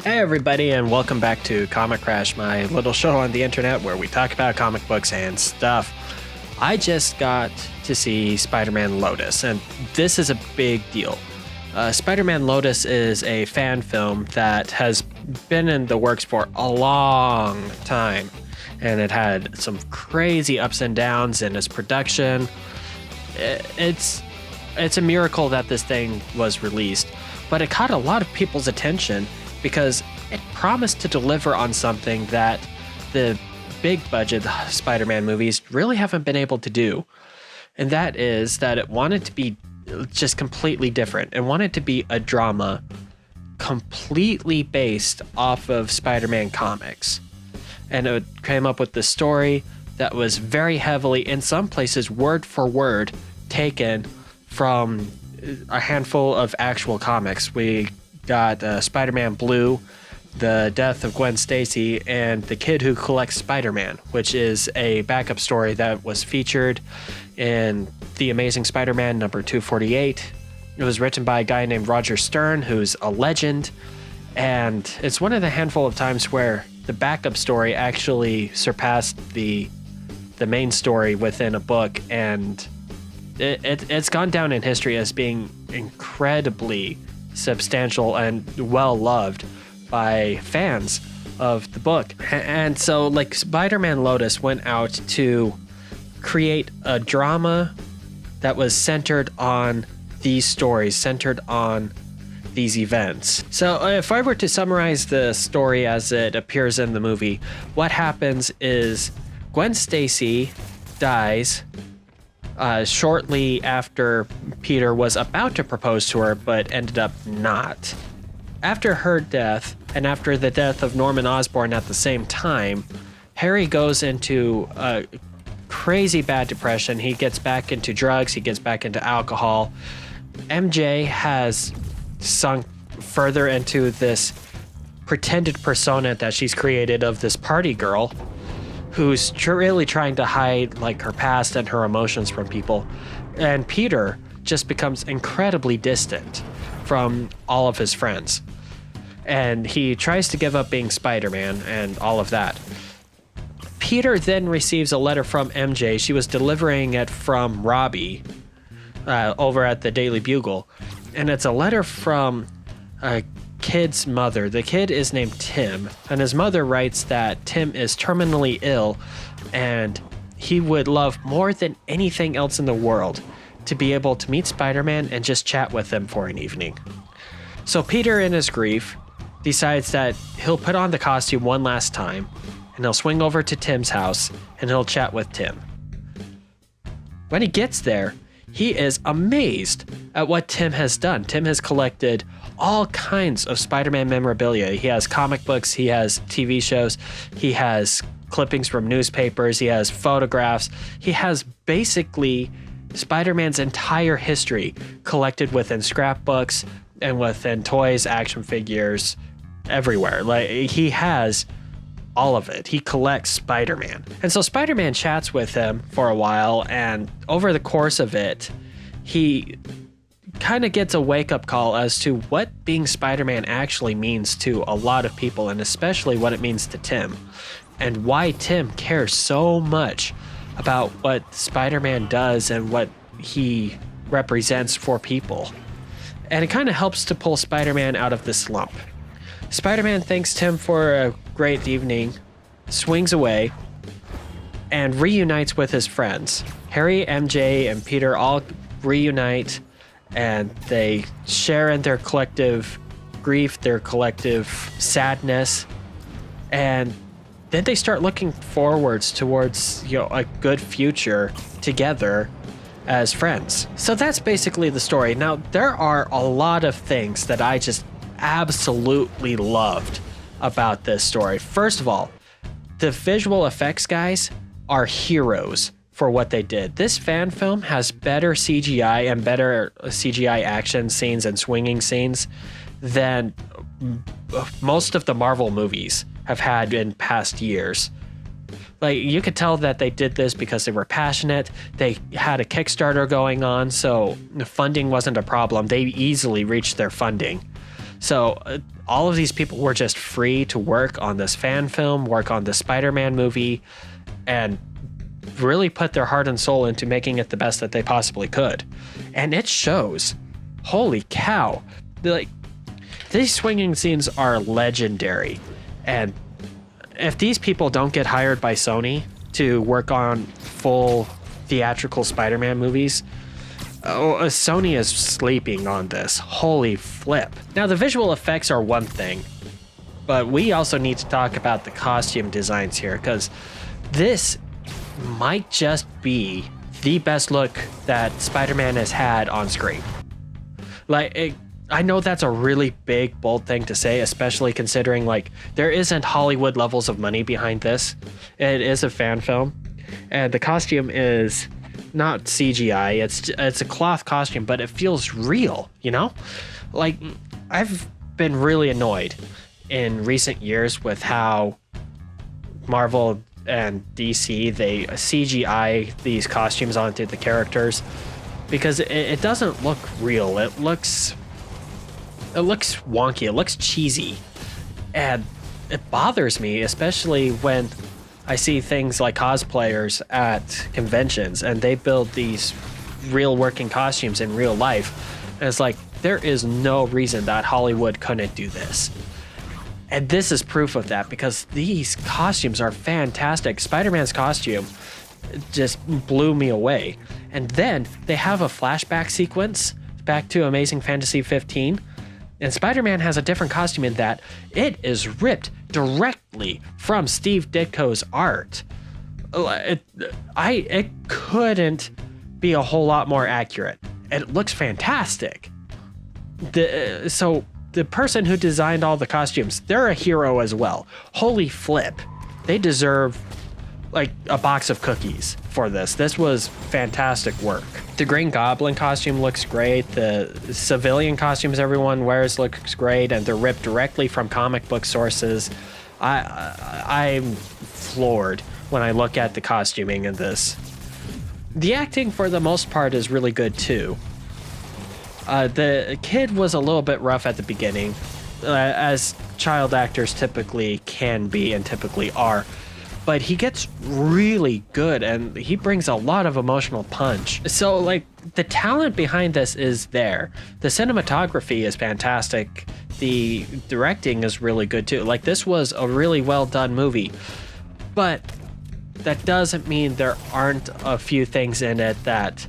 Hey everybody, and welcome back to Comic Crash, my little show on the internet where we talk about comic books and stuff. I just got to see Spider-Man Lotus, and this is a big deal. Spider-Man Lotus is a fan film that has been in the works for a long time, and it had some crazy ups and downs in its production. It's a miracle that this thing was released, but it caught a lot of people's attention because it promised to deliver on something that the big budget Spider-Man movies really haven't been able to do. And that is that it wanted to be just completely different. It wanted to be a drama completely based off of Spider-Man comics. And it came up with this story that was very heavily, in some places, word for word, taken from a handful of actual comics. We got Spider-Man Blue, The Death of Gwen Stacy, and The Kid Who Collects Spider-Man, which is a backup story that was featured in The Amazing Spider-Man number 248. It was written by a guy named Roger Stern, who's a legend, and it's one of the handful of times where the backup story actually surpassed the main story within a book, and it's gone down in history as being incredibly substantial and well loved by fans of the book. And so like Spider-Man Lotus went out to create a drama that was centered on these stories, centered on these events. So if I were to summarize the story as it appears in the movie, what happens is Gwen Stacy dies shortly after Peter was about to propose to her, but ended up not. After her death, and after the death of Norman Osborn at the same time, Harry goes into a crazy bad depression. He gets back into drugs, he gets back into alcohol. MJ has sunk further into this pretended persona that she's created of this party girl who's really trying to hide like her past and her emotions from people. And Peter just becomes incredibly distant from all of his friends. And he tries to give up being Spider-Man and all of that. Peter then receives a letter from MJ. She was delivering it from Robbie over at the Daily Bugle. And it's a letter from a kid's mother. The kid is named Tim, and his mother writes that Tim is terminally ill and he would love more than anything else in the world to be able to meet Spider-Man and just chat with him for an evening. So Peter, in his grief, decides that he'll put on the costume one last time and he'll swing over to Tim's house and he'll chat with Tim. When he gets there, he is amazed at what Tim has done. Tim has collected all kinds of Spider-Man memorabilia. He has comic books, he has TV shows, he has clippings from newspapers, he has photographs. He has basically Spider-Man's entire history collected within scrapbooks and within toys, action figures, everywhere. Like, he has all of it. He collects Spider-Man. And so Spider-Man chats with him for a while, and over the course of it, he kind of gets a wake-up call as to what being Spider-Man actually means to a lot of people, and especially what it means to Tim, and why Tim cares so much about what Spider-Man does and what he represents for people. And it kind of helps to pull Spider-Man out of the slump. Spider-Man thanks Tim for a great evening, swings away, and reunites with his friends. Harry, MJ, and Peter all reunite, and they share in their collective grief, their collective sadness, and then they start looking forwards towards, a good future together as friends. So that's basically the story. Now, there are a lot of things that I just absolutely loved about this story. First of all, the visual effects guys are heroes for what they did. This fan film has better CGI and better CGI action scenes and swinging scenes than most of the Marvel movies have had in past years. Like, you could tell that they did this because they were passionate. They had a Kickstarter going on, so funding wasn't a problem. They easily reached their funding. So all of these people were just free to work on this fan film, work on the Spider-Man movie, and really put their heart and soul into making it the best that they possibly could. And it shows. Holy cow. Like, these swinging scenes are legendary. And if these people don't get hired by Sony to work on full theatrical Spider-Man movies, Sony is sleeping on this. Holy flip. Now, the visual effects are one thing, but we also need to talk about the costume designs here, because this might just be the best look that Spider-Man has had on screen. Like, I know that's a really big, bold thing to say, especially considering, like, there isn't Hollywood levels of money behind this. It is a fan film, and the costume is not CGI. It's a cloth costume, but it feels real, you know? Like, I've been really annoyed in recent years with how Marvel and DC, they CGI these costumes onto the characters, because it doesn't look real. It looks wonky. It looks cheesy, and it bothers me, especially when I see things like cosplayers at conventions and they build these real working costumes in real life. And it's like, there is no reason that Hollywood couldn't do this. And this is proof of that, because these costumes are fantastic. Spider-Man's costume just blew me away. And then they have a flashback sequence back to Amazing Fantasy 15. And Spider-Man has a different costume in that it is ripped directly from Steve Ditko's art. It couldn't be a whole lot more accurate. It looks fantastic. So the person who designed all the costumes, they're a hero as well. Holy flip. They deserve like a box of cookies for this. This was fantastic work. The Green Goblin costume looks great. The civilian costumes everyone wears looks great, and they're ripped directly from comic book sources. I'm floored when I look at the costuming in this. The acting, for the most part, is really good too. The kid was a little bit rough at the beginning, as child actors typically can be and typically are. But he gets really good, and he brings a lot of emotional punch. So, like, the talent behind this is there. The cinematography is fantastic. The directing is really good too. Like, this was a really well done movie. But that doesn't mean there aren't a few things in it that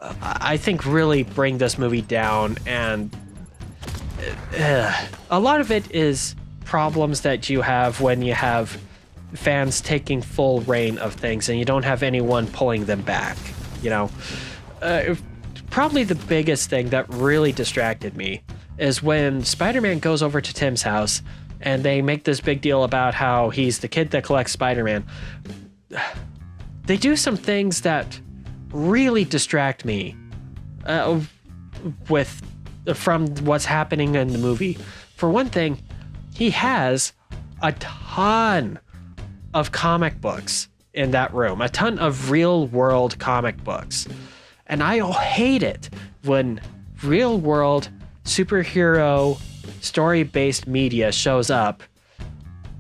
I think really bring this movie down. And a lot of it is problems that you have when you have fans taking full reign of things and you don't have anyone pulling them back, you know. Probably the biggest thing that really distracted me is when Spider-Man goes over to Tim's house and they make this big deal about how he's the kid that collects Spider-Man. They do some things that really distract me from what's happening in the movie. For one thing, he has a ton of comic books in that room, a ton of real world comic books. And I hate it when real world superhero story-based media shows up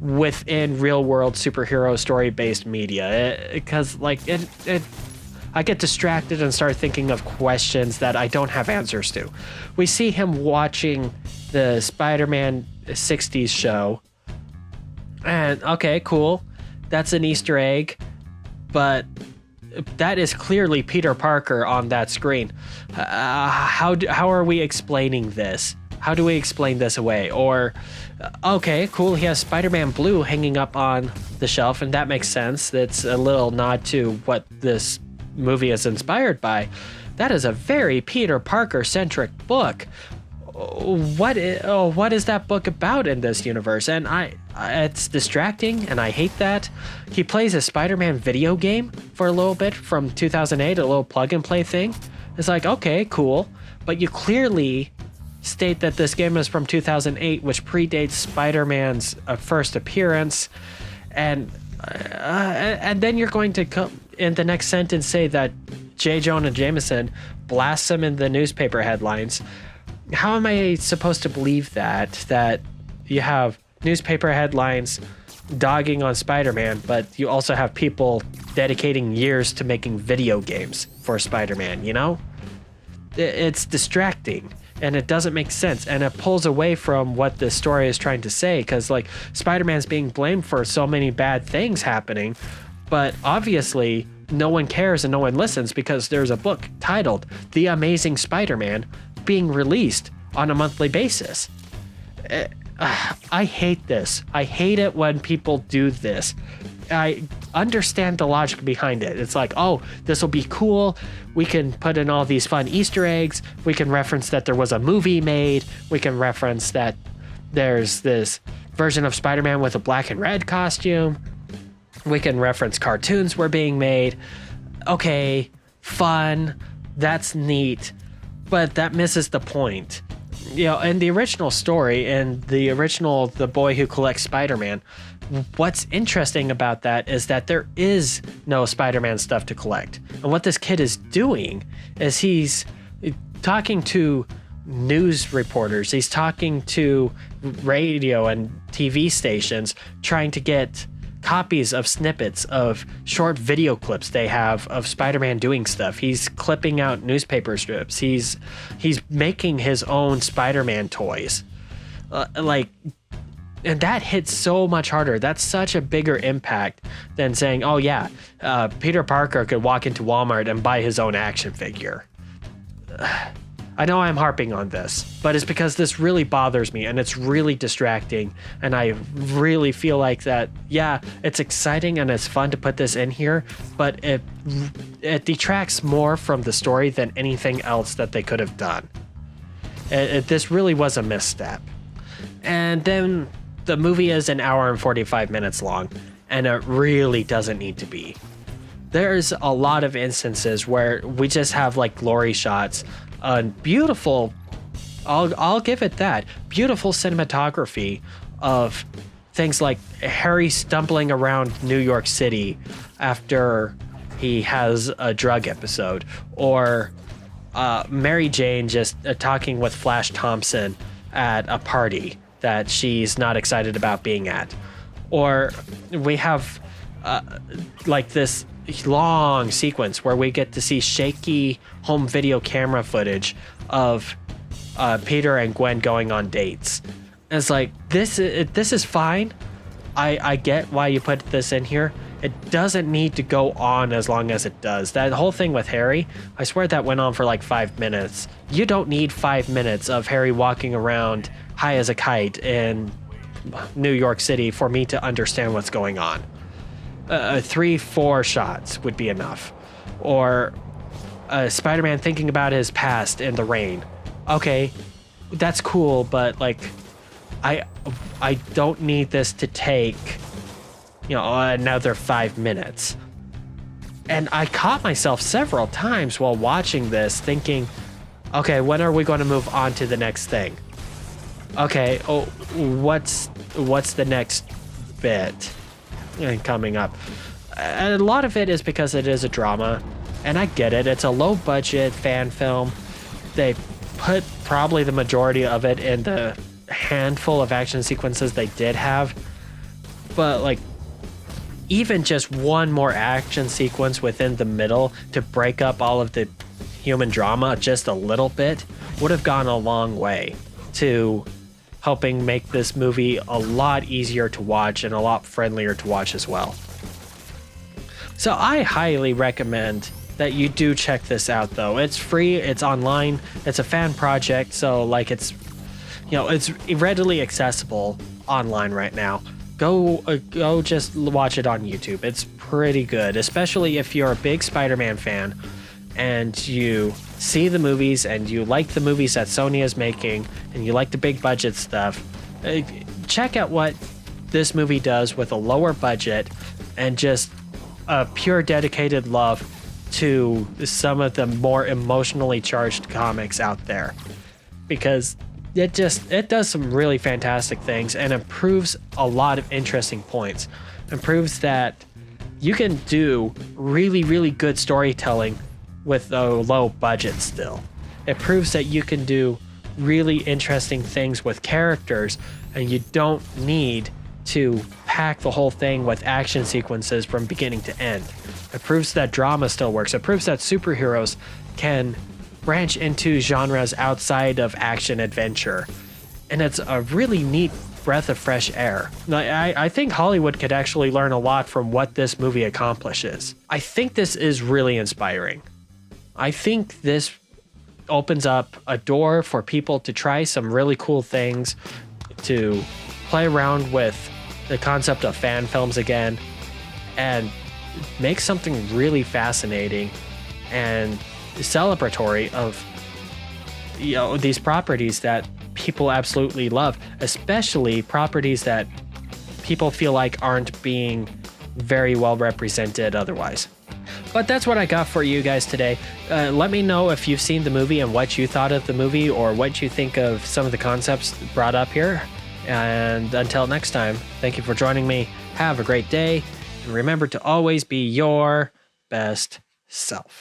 within real world superhero story-based media, because I get distracted and start thinking of questions that I don't have answers to. We see him watching the Spider-Man 60s show, and okay, cool. That's an Easter egg, but that is clearly Peter Parker on that screen. How are we explaining this? How do we explain this away? Or, okay, cool, he has Spider-Man Blue hanging up on the shelf, and that makes sense. That's a little nod to what this movie is inspired by. That is a very Peter Parker-centric book. What is that book about in this universe? And it's distracting, and I hate that. He plays a Spider-Man video game for a little bit from 2008, a little plug-and-play thing. It's like, okay, cool, but you clearly state that this game is from 2008, which predates Spider-Man's first appearance, and then you're going to come in the next sentence say that J. Jonah Jameson blasts him in the newspaper headlines. how am I supposed to believe that you have newspaper headlines dogging on Spider-Man, but you also have people dedicating years to making video games for Spider-Man, you know? It's distracting and it doesn't make sense, and it pulls away from what the story is trying to say, because like Spider-Man's being blamed for so many bad things happening, but obviously no one cares and no one listens because there's a book titled The Amazing Spider-Man being released on a monthly basis. I hate this. I hate it when people do this. I understand the logic behind it. It's like, oh, this will be cool. We can put in all these fun Easter eggs. We can reference that there was a movie made. We can reference that there's this version of Spider-Man with a black and red costume. We can reference cartoons were being made. Okay, fun. That's neat. But that misses the point. You know, in the original story, in the original The Boy Who Collects Spider-Man, what's interesting about that is that there is no Spider-Man stuff to collect. And what this kid is doing is he's talking to news reporters. He's talking to radio and TV stations, trying to get copies of snippets of short video clips they have of Spider-Man doing stuff. He's clipping out newspaper strips. He's making his own Spider-Man toys. And that hits so much harder. That's such a bigger impact than saying, oh yeah, Peter Parker could walk into Walmart and buy his own action figure. I know I'm harping on this, but it's because this really bothers me and it's really distracting. And I really feel like that, yeah, it's exciting and it's fun to put this in here, but it detracts more from the story than anything else that they could have done. This really was a misstep. And then the movie is an hour and 45 minutes long, and it really doesn't need to be. There's a lot of instances where we just have like glory shots, beautiful, I'll give it that, beautiful cinematography of things like Harry stumbling around New York City after he has a drug episode, or Mary Jane just talking with Flash Thompson at a party that she's not excited about being at. Or we have like this long sequence where we get to see shaky home video camera footage of Peter and Gwen going on dates. And it's like, this is fine. I get why you put this in here. It doesn't need to go on as long as it does. That whole thing with Harry, I swear that went on for like 5 minutes. You don't need 5 minutes of Harry walking around high as a kite in New York City for me to understand what's going on. 3-4 shots would be enough. Or Spider-Man thinking about his past in the rain. Okay, that's cool, but like, I don't need this to take, another 5 minutes. And I caught myself several times while watching this thinking, okay, when are we going to move on to the next thing? Okay, what's the next bit coming up? And a lot of it is because it is a drama, and I get it. It's a low budget fan film. They put probably the majority of it in the handful of action sequences they did have, but like, even just one more action sequence within the middle to break up all of the human drama just a little bit would have gone a long way to helping make this movie a lot easier to watch and a lot friendlier to watch as well. So I highly recommend that you do check this out, though. It's free, it's online, it's a fan project, so like it's readily accessible online right now. Go just watch it on YouTube. It's pretty good, especially if you're a big Spider-Man fan and you see the movies and you like the movies that Sony is making and you like the big budget stuff. Check out what this movie does with a lower budget and just a pure dedicated love to some of the more emotionally charged comics out there, because it does some really fantastic things and improves a lot of interesting points. Improves that you can do really, really good storytelling with a low budget still. It proves that you can do really interesting things with characters, and you don't need to pack the whole thing with action sequences from beginning to end. It proves that drama still works. It proves that superheroes can branch into genres outside of action adventure. And it's a really neat breath of fresh air. I think Hollywood could actually learn a lot from what this movie accomplishes. I think this is really inspiring. I think this opens up a door for people to try some really cool things, to play around with the concept of fan films again, and make something really fascinating and celebratory of, you know, these properties that people absolutely love, especially properties that people feel like aren't being very well represented otherwise. But that's what I got for you guys today. Let me know if you've seen the movie and what you thought of the movie, or what you think of some of the concepts brought up here. And until next time, thank you for joining me. Have a great day. And remember to always be your best self.